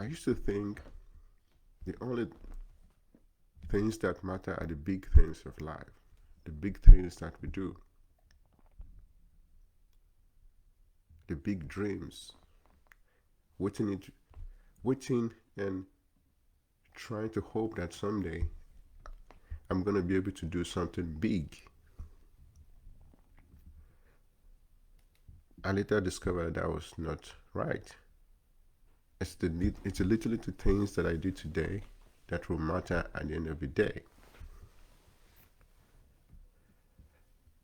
I used to think the only things that matter are the big things of life, the big things that we do, the big dreams, waiting, waiting and trying to hope that someday I'm going to be able to do something big. I later discovered that was not right. It's the little things that I do today that will matter at the end of the day.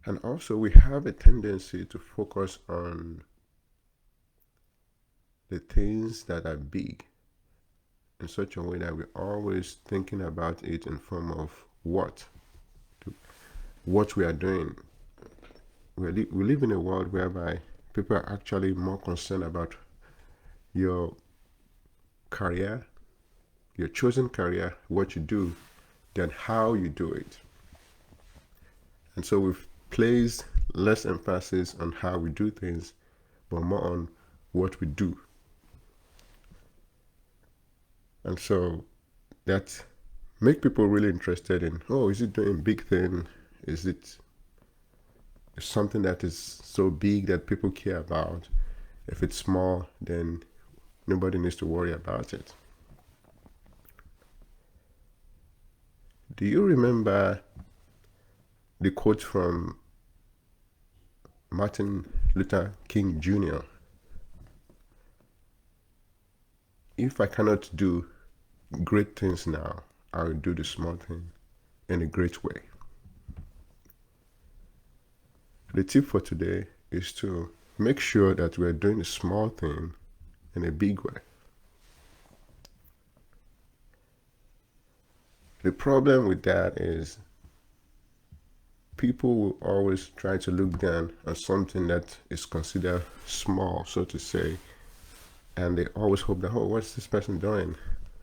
And also, we have a tendency to focus on the things that are big in such a way that we're always thinking about it in form of what we are doing. We live in a world whereby people are actually more concerned about your career, your chosen career, what you do, than how you do it. And so we've placed less emphasis on how we do things, but more on what we do. And so that make people really interested in, oh, is it doing big thing? Is it something that is so big that people care about? If it's small, then nobody needs to worry about it. Do you remember the quote from Martin Luther King Jr.? If I cannot do great things now, I will do the small thing in a great way. The tip for today is to make sure that we're doing a small thing in a big way. The problem with that is people will always try to look down on something that is considered small, so to say, and they always hope that, oh, what's this person doing?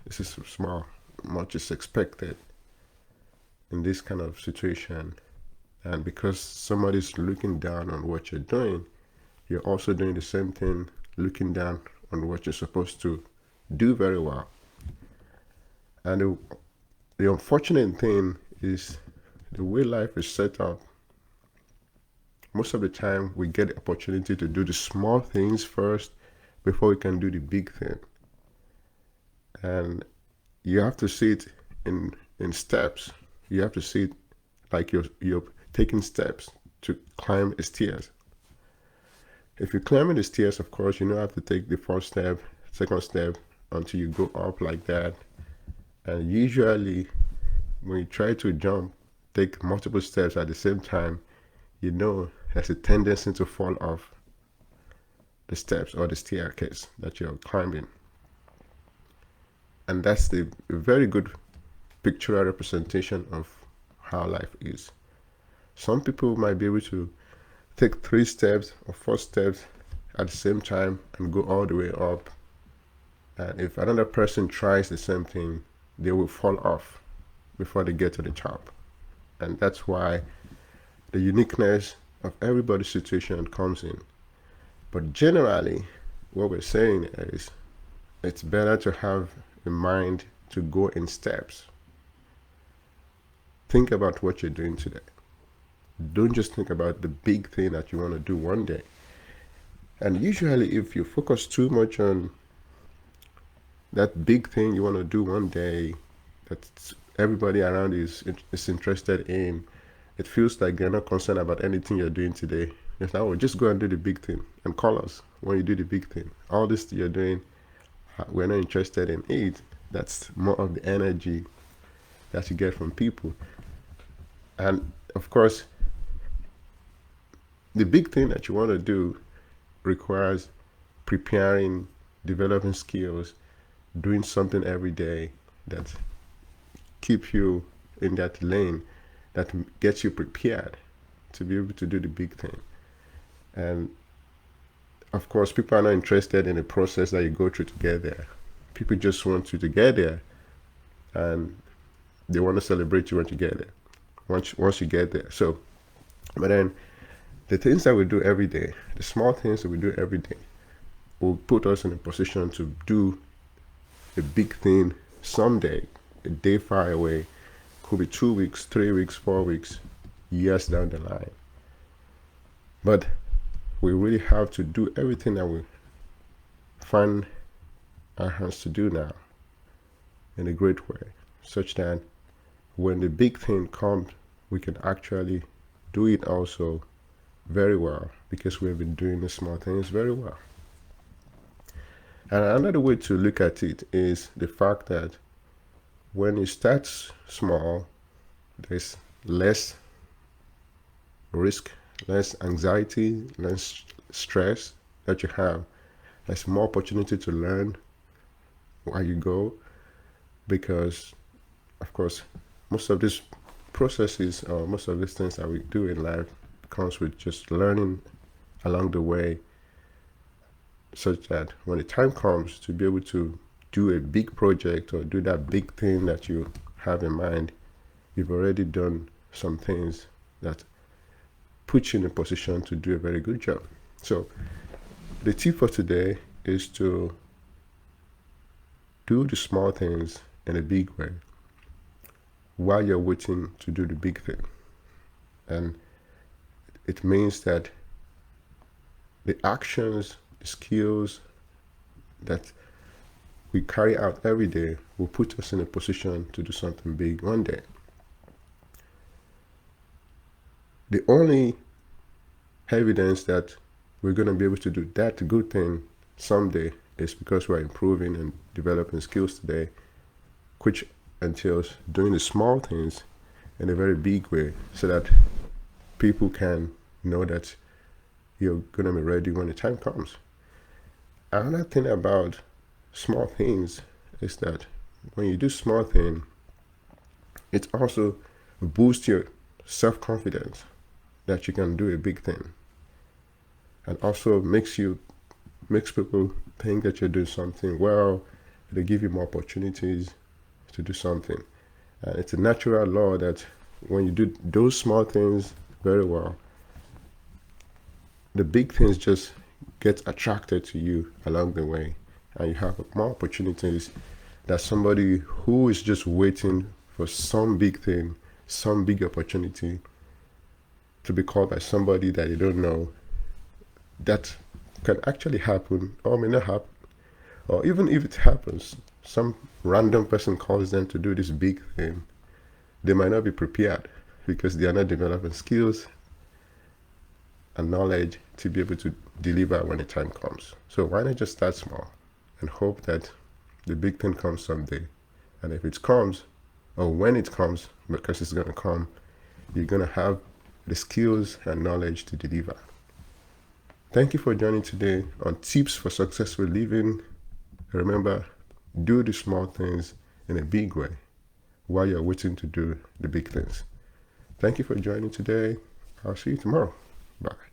This is small, much is expected in this kind of situation. And because somebody's looking down on what you're doing, you're also doing the same thing, looking down on what you're supposed to do very well. And the unfortunate thing is the way life is set up. Most of the time, we get the opportunity to do the small things first before we can do the big thing. And you have to see it in steps. You have to see it like you're taking steps to climb a stairs. If you're climbing the stairs, of course, you don't have to take the first step, second step until you go up like that. And usually, when you try to jump, take multiple steps at the same time, you know there's a tendency to fall off the steps or the staircase that you're climbing. And that's the very good pictorial representation of how life is. Some people might be able to take 3 steps or 4 steps at the same time and go all the way up. And if another person tries the same thing, they will fall off before they get to the top. And that's why the uniqueness of everybody's situation comes in. But generally, what we're saying is it's better to have a mind to go in steps. Think about what you're doing today. Don't just think about the big thing that you want to do one day. And usually, if you focus too much on that big thing you want to do one day that everybody around you is interested in, it feels like they're not concerned about anything you're doing today. It's like, oh, just go and do the big thing and call us when you do the big thing. All this you're doing, we're not interested in it. That's more of the energy that you get from people. And of course, the big thing that you want to do requires preparing, developing skills, doing something every day that keeps you in that lane, that gets you prepared to be able to do the big thing. And of course, people are not interested in the process that you go through to get there. People just want you to get there, and they want to celebrate you when you get there. Once you get there. So, but then the things that we do every day, the small things that we do every day, will put us in a position to do a big thing someday, a day far away, could be 2 weeks, 3 weeks, 4 weeks, years down the line. But we really have to do everything that we find our hands to do now in a great way, such that when the big thing comes, we can actually do it also very well, because we have been doing the small things very well. And another way to look at it is the fact that when you start small, there's less risk, less anxiety, less stress that you have. There's more opportunity to learn while you go, because of course most of these processes or most of these things that we do in life comes with just learning along the way, such that when the time comes to be able to do a big project or do that big thing that you have in mind, you've already done some things that put you in a position to do a very good job. So the tip for today is to do the small things in a big way while you're waiting to do the big thing. And it means that the actions, the skills that we carry out every day will put us in a position to do something big one day. The only evidence that we're going to be able to do that good thing someday is because we're improving and developing skills today, which entails doing the small things in a very big way, so that people can know that you're going to be ready when the time comes. Another thing about small things is that when you do small things, it also boosts your self-confidence that you can do a big thing, and also makes people think that you're doing something well. They give you more opportunities to do something. And it's a natural law that when you do those small things very well, the big things just get attracted to you along the way, and you have more opportunities that somebody who is just waiting for some big thing, some big opportunity to be called by somebody that they don't know, that can actually happen or may not happen. Or even if it happens, some random person calls them to do this big thing, they might not be prepared because they are not developing skills and knowledge to be able to deliver when the time comes. So why not just start small and hope that the big thing comes someday? And if it comes, or when it comes, because it's going to come, you're going to have the skills and knowledge to deliver. Thank you for joining today on Tips for Successful Living. Remember, do the small things in a big way while you're waiting to do the big things. Thank you for joining today. I'll see you tomorrow. Bye.